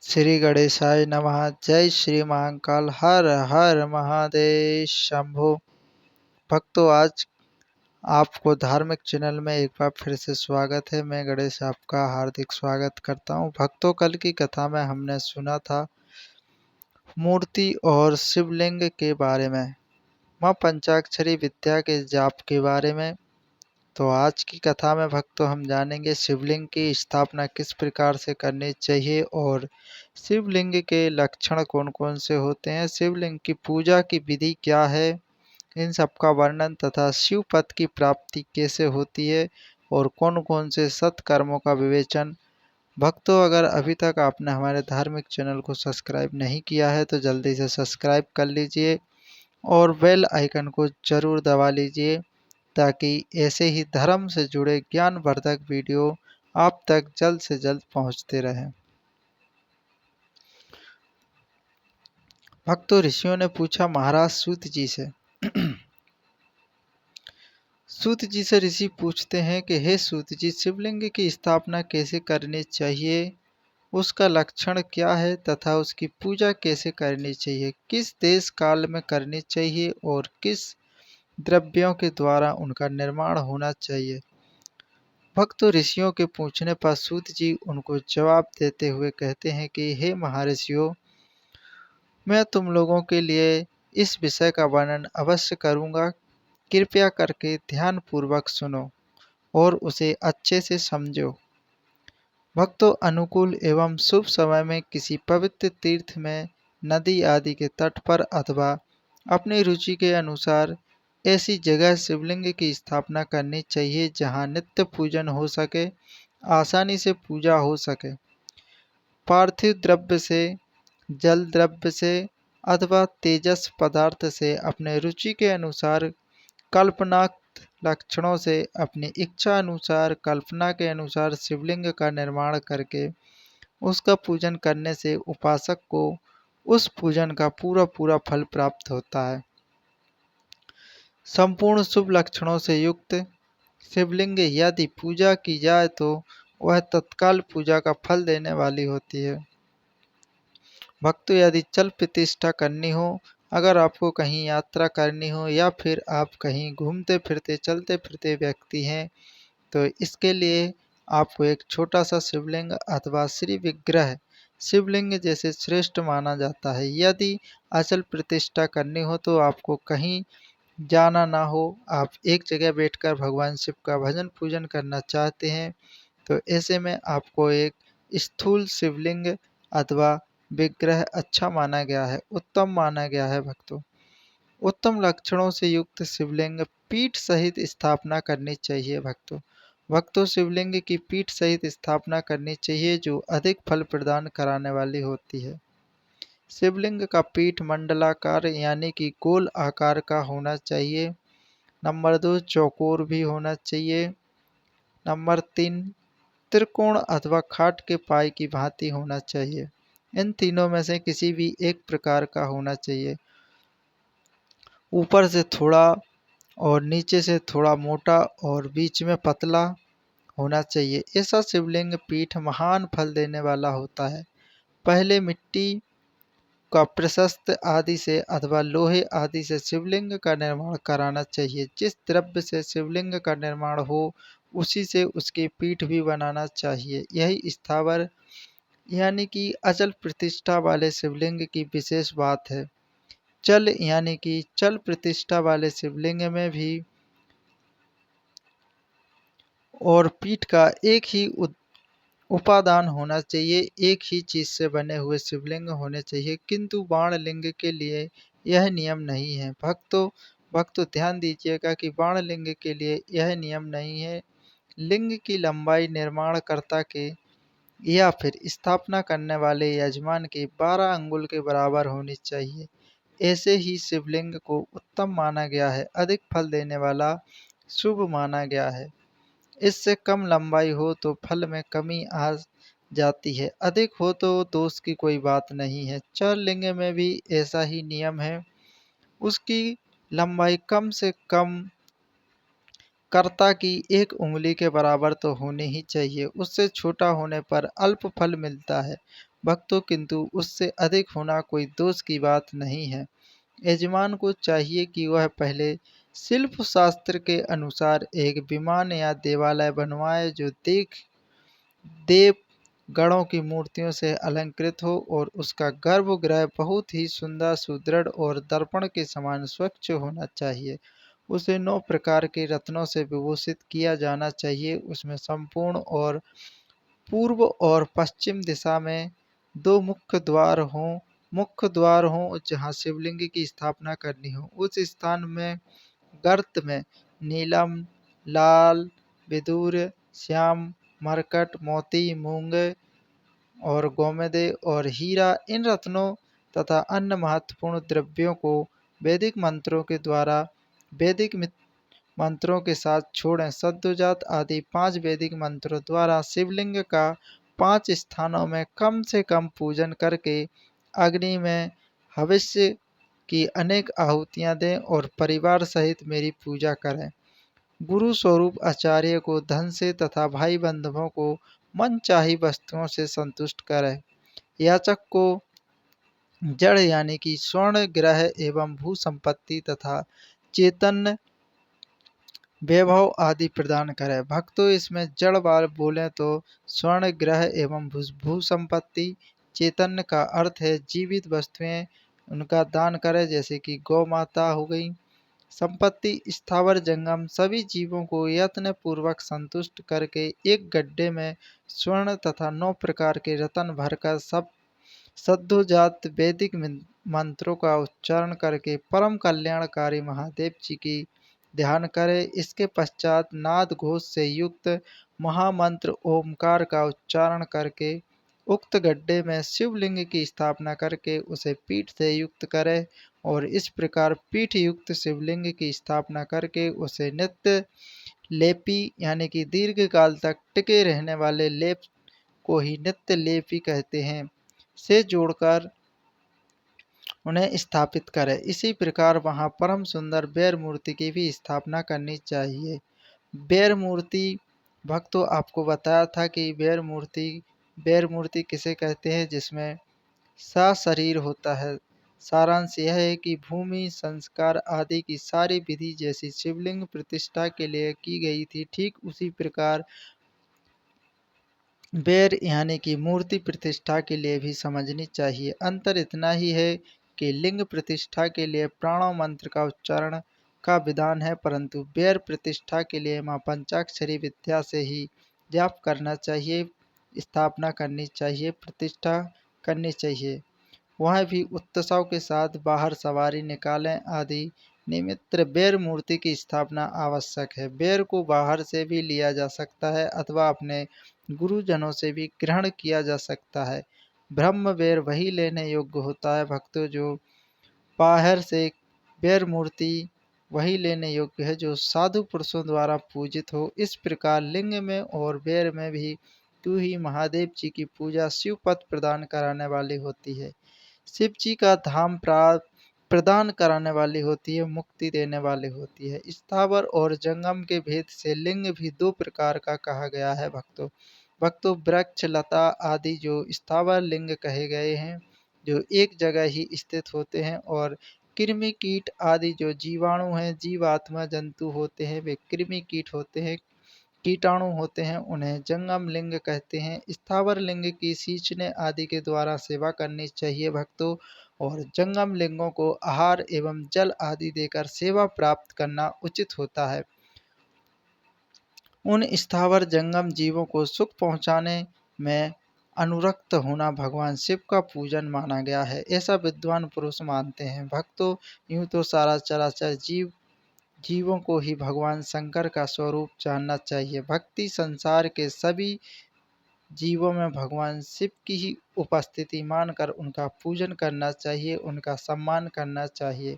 श्री गणेशाय नमः। जय श्री महाकाल। हर हर महादेव शंभो। भक्तों, आज आपको धार्मिक चैनल में एक बार फिर से स्वागत है। मैं गणेश आपका हार्दिक स्वागत करता हूं। भक्तों, कल की कथा में हमने सुना था मूर्ति और शिवलिंग के बारे में, मां पंचाक्षरी विद्या के जाप के बारे में। तो आज की कथा में भक्तों हम जानेंगे शिवलिंग की स्थापना किस प्रकार से करनी चाहिए और शिवलिंग के लक्षण कौन कौन से होते हैं, शिवलिंग की पूजा की विधि क्या है, इन सब का वर्णन तथा शिव पद की प्राप्ति कैसे होती है और कौन कौन से सत्कर्मों का विवेचन। भक्तों, अगर अभी तक आपने हमारे धार्मिक चैनल को सब्सक्राइब नहीं किया है तो जल्दी से सब्सक्राइब कर लीजिए और बेल आइकन को जरूर दबा लीजिए ताकि ऐसे ही धर्म से जुड़े ज्ञानवर्धक वीडियो आप तक जल्द से जल्द पहुंचते रहें। भक्तों, ऋषियों ने पूछा महाराज सूत जी से सूत जी से ऋषि पूछते हैं कि हे सूत जी, शिवलिंग की स्थापना कैसे करनी चाहिए, उसका लक्षण क्या है तथा उसकी पूजा कैसे करनी चाहिए, किस देश काल में करनी चाहिए और किस द्रव्यों के द्वारा उनका निर्माण होना चाहिए। भक्तों, ऋषियों के पूछने पर सूत जी उनको जवाब देते हुए कहते हैं कि हे महर्षियों, मैं तुम लोगों के लिए इस विषय का वर्णन अवश्य करूंगा। कृपया करके ध्यान पूर्वक सुनो और उसे अच्छे से समझो। भक्तों, अनुकूल एवं शुभ समय में किसी पवित्र तीर्थ में, नदी आदि के तट पर अथवा अपनी रुचि के अनुसार ऐसी जगह शिवलिंग की स्थापना करनी चाहिए जहां नित्य पूजन हो सके, आसानी से पूजा हो सके। पार्थिव द्रव्य से, जल द्रव्य से अथवा तेजस पदार्थ से अपने रुचि के अनुसार, कल्पनाक्त लक्षणों से अपनी इच्छा अनुसार, कल्पना के अनुसार शिवलिंग का निर्माण करके उसका पूजन करने से उपासक को उस पूजन का पूरा पूरा फल प्राप्त होता है। संपूर्ण शुभ लक्षणों से युक्त शिवलिंग यदि पूजा की जाए तो वह तत्काल पूजा का फल देने वाली होती है। भक्तों, यदि चल प्रतिष्ठा करनी हो, अगर आपको कहीं यात्रा करनी हो या फिर आप कहीं घूमते फिरते चलते फिरते व्यक्ति हैं तो इसके लिए आपको एक छोटा सा शिवलिंग अथवा श्री विग्रह शिवलिंग जैसे श्रेष्ठ माना जाता है। यदि अचल प्रतिष्ठा करनी हो तो आपको कहीं जाना ना हो, आप एक जगह बैठकर भगवान शिव का भजन पूजन करना चाहते हैं तो ऐसे में आपको एक स्थूल शिवलिंग अथवा विग्रह अच्छा माना गया है, उत्तम माना गया है। भक्तों, उत्तम लक्षणों से युक्त शिवलिंग पीठ सहित स्थापना करनी चाहिए। भक्तों, शिवलिंग की पीठ सहित स्थापना करनी चाहिए जो अधिक फल प्रदान कराने वाली होती है। शिवलिंग का पीठ मंडलाकार यानी कि गोल आकार का होना चाहिए। नंबर 2, चौकोर भी होना चाहिए। नंबर 3, त्रिकोण अथवा खाट के पाए की भांति होना चाहिए। इन तीनों में से किसी भी एक प्रकार का होना चाहिए। ऊपर से थोड़ा और नीचे से थोड़ा मोटा और बीच में पतला होना चाहिए। ऐसा शिवलिंग पीठ महान फल देने वाला होता है। पहले मिट्टी का प्रशस्त आदि से अथवा लोहे आदि से शिवलिंग का निर्माण कराना चाहिए। जिस द्रव्य से शिवलिंग का निर्माण हो उसी से उसकी पीठ भी बनाना चाहिए। यही स्थावर यानी कि अचल प्रतिष्ठा वाले शिवलिंग की विशेष बात है। चल यानी कि चल प्रतिष्ठा वाले शिवलिंग में भी और पीठ का एक ही उपादान होना चाहिए, एक ही चीज से बने हुए शिवलिंग होने चाहिए, किंतु बाण लिंग के लिए यह नियम नहीं है। भक्तों ध्यान दीजिएगा कि बाण लिंग के लिए यह नियम नहीं है। लिंग की लंबाई निर्माणकर्ता के या फिर स्थापना करने वाले यजमान के 12 अंगुल के बराबर होनी चाहिए। ऐसे ही शिवलिंग को उत्तम माना गया है, अधिक फल देने वाला शुभ माना गया है। इससे कम लंबाई हो तो फल में कमी आ जाती है, अधिक हो तो दोष की कोई बात नहीं है। चरलिंग में भी ऐसा ही नियम है। उसकी लंबाई कम से कम कर्ता की एक उँगली के बराबर तो होनी ही चाहिए, उससे छोटा होने पर अल्प फल मिलता है भक्तों, किंतु उससे अधिक होना कोई दोष की बात नहीं है। यजमान को चाहिए कि वह पहले शिल्प शास्त्र के अनुसार एक विमान या देवालय बनवाए जो देव गणों की मूर्तियों से अलंकृत हो और उसका गर्भगृह बहुत ही सुंदर, सुदृढ़ और दर्पण के समान स्वच्छ होना चाहिए। उसे 9 प्रकार के रत्नों से विभूषित किया जाना चाहिए। उसमें संपूर्ण और पूर्व और पश्चिम दिशा में 2 मुख्य द्वार हों जहाँ शिवलिंग की स्थापना करनी हो। उस स्थान में गर्त में नीलम, लाल, विदूर, श्याम, मरकट, मोती, मूंग और गोमेदे और हीरा, इन रत्नों तथा अन्य महत्वपूर्ण द्रव्यों को वैदिक मंत्रों के द्वारा वैदिक मंत्रों के साथ छोड़ें। सद्योजात आदि 5 वैदिक मंत्रों द्वारा शिवलिंग का 5 स्थानों में कम से कम पूजन करके अग्नि में हविष्य की अनेक आहुतियाँ दें और परिवार सहित मेरी पूजा करें। गुरु स्वरूप आचार्य को धन से तथा भाई बंधुओं को मनचाही वस्तुओं से संतुष्ट करें। याचक को जड़ यानी कि स्वर्ण ग्रह एवं भू संपत्ति तथा चेतन वैभव आदि प्रदान करें। भक्तों, इसमें जड़ बार बोलें तो स्वर्ण ग्रह एवं भू संपत्ति, चेतन का अर्थ है जीवित वस्तुएं, उनका दान करें, जैसे कि गौ माता हो गई। संपत्ति स्थावर जंगम सभी जीवों को यत्न पूर्वक संतुष्ट करके एक गड्ढे में स्वर्ण तथा 9 प्रकार के रत्न भरकर सब सद्योजात वैदिक मंत्रों का उच्चारण करके परम कल्याणकारी महादेव जी की ध्यान करें। इसके पश्चात नाद घोष से युक्त महामंत्र ओमकार का उच्चारण करके उक्त गड्ढे में शिवलिंग की स्थापना करके उसे पीठ से युक्त करें और इस प्रकार पीठ युक्त शिवलिंग की स्थापना करके उसे नित्य लेपी यानी कि दीर्घ काल तक टिके रहने वाले लेप को ही नित्य लेपी कहते हैं से जोड़कर उन्हें स्थापित करें। इसी प्रकार वहाँ परम सुंदर बैर मूर्ति की भी स्थापना करनी चाहिए। बैर मूर्ति भक्तों, आपको बताया था कि बैर मूर्ति किसे कहते हैं, जिसमें सशरीर होता है। सारांश यह है कि भूमि संस्कार आदि की सारी विधि जैसी शिवलिंग प्रतिष्ठा के लिए की गई थी, ठीक उसी प्रकार बैर यानी कि मूर्ति प्रतिष्ठा के लिए भी समझनी चाहिए। अंतर इतना ही है कि लिंग प्रतिष्ठा के लिए प्राणव मंत्र का उच्चारण का विधान है, परंतु बैर प्रतिष्ठा के लिए मां पंचाक्षरी विद्या से ही जाप करना चाहिए, स्थापना करनी चाहिए, प्रतिष्ठा करनी चाहिए। वह भी उत्सव के साथ बाहर सवारी निकालें आदि निमित्त बैर मूर्ति की स्थापना आवश्यक है। बैर को बाहर से भी लिया जा सकता है अथवा अपने गुरुजनों से भी ग्रहण किया जा सकता है। ब्रह्म बैर वही लेने योग्य होता है भक्तों, जो बाहर से बैर मूर्ति वही लेने योग्य है जो साधु पुरुषों द्वारा पूजित हो। इस प्रकार लिंग में और बैर में भी तू ही महादेव जी की पूजा शिव पद प्रदान कराने वाली होती है। शिव जी का धाम प्रदान कराने वाली होती है, मुक्ति देने वाली होती है। स्थावर और जंगम के भेद से लिंग भी 2 प्रकार का कहा गया है भक्तों, वृक्ष लता आदि जो स्थावर लिंग कहे गए हैं, जो एक जगह ही स्थित होते हैं, और कृमि कीट आदि जो जीवाणु हैं, जीवात्मा जंतु होते हैं, वे कृमि कीट होते हैं, कीटाणु होते हैं, उन्हें जंगम लिंग कहते हैं। स्थावर लिंग की सींचने आदि के द्वारा सेवा करनी चाहिए भक्तों, और जंगम लिंगों को आहार एवं जल आदि देकर सेवा प्राप्त करना उचित होता है। उन स्थावर जंगम जीवों को सुख पहुँचाने में अनुरक्त होना भगवान शिव का पूजन माना गया है, ऐसा विद्वान पुरुष मानते हैं। भक्तों, यूं तो सारा चराचर जीवों को ही भगवान शंकर का स्वरूप जानना चाहिए। भक्ति संसार के सभी जीवों में भगवान शिव की ही उपस्थिति मानकर उनका पूजन करना चाहिए, उनका सम्मान करना चाहिए।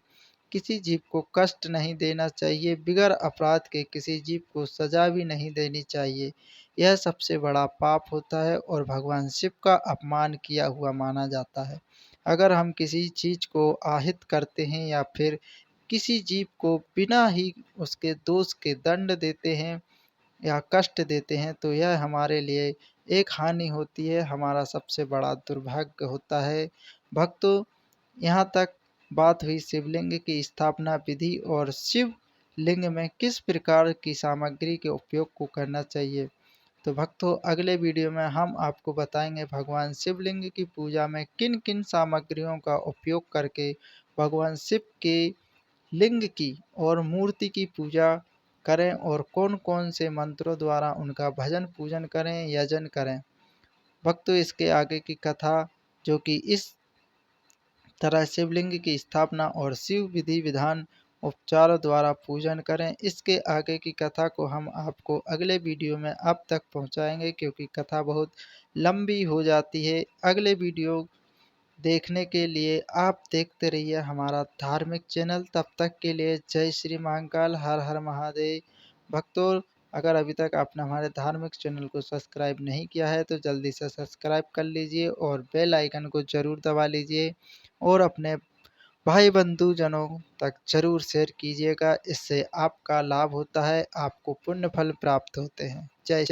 किसी जीव को कष्ट नहीं देना चाहिए, बिगर अपराध के किसी जीव को सजा भी नहीं देनी चाहिए। यह सबसे बड़ा पाप होता है और भगवान शिव का अपमान किया हुआ माना जाता है। अगर हम किसी चीज को आहित करते हैं या फिर किसी जीव को बिना ही उसके दोष के दंड देते हैं या कष्ट देते हैं तो यह हमारे लिए एक हानि होती है, हमारा सबसे बड़ा दुर्भाग्य होता है। भक्तों, यहाँ तक बात हुई शिवलिंग की स्थापना विधि और शिव लिंग में किस प्रकार की सामग्री के उपयोग को करना चाहिए। तो भक्तों, अगले वीडियो में हम आपको बताएंगे भगवान शिवलिंग की पूजा में किन किन सामग्रियों का उपयोग करके भगवान शिव के लिंग की और मूर्ति की पूजा करें और कौन कौन से मंत्रों द्वारा उनका भजन पूजन करें, यजन करें। भक्तों, इसके आगे की कथा जो कि इस तरह शिवलिंग की स्थापना और शिव विधि विधान उपचारों द्वारा पूजन करें, इसके आगे की कथा को हम आपको अगले वीडियो में अब तक पहुंचाएंगे, क्योंकि कथा बहुत लंबी हो जाती है। अगले वीडियो देखने के लिए आप देखते रहिए हमारा धार्मिक चैनल। तब तक के लिए जय श्री महाकाल, हर हर महादेव। भक्तों, अगर अभी तक आपने हमारे धार्मिक चैनल को सब्सक्राइब नहीं किया है तो जल्दी से सब्सक्राइब कर लीजिए और बेल आइकन को जरूर दबा लीजिए और अपने भाई बंधु जनों तक जरूर शेयर कीजिएगा। इससे आपका लाभ होता है, आपको पुण्य फल प्राप्त होते हैं। जय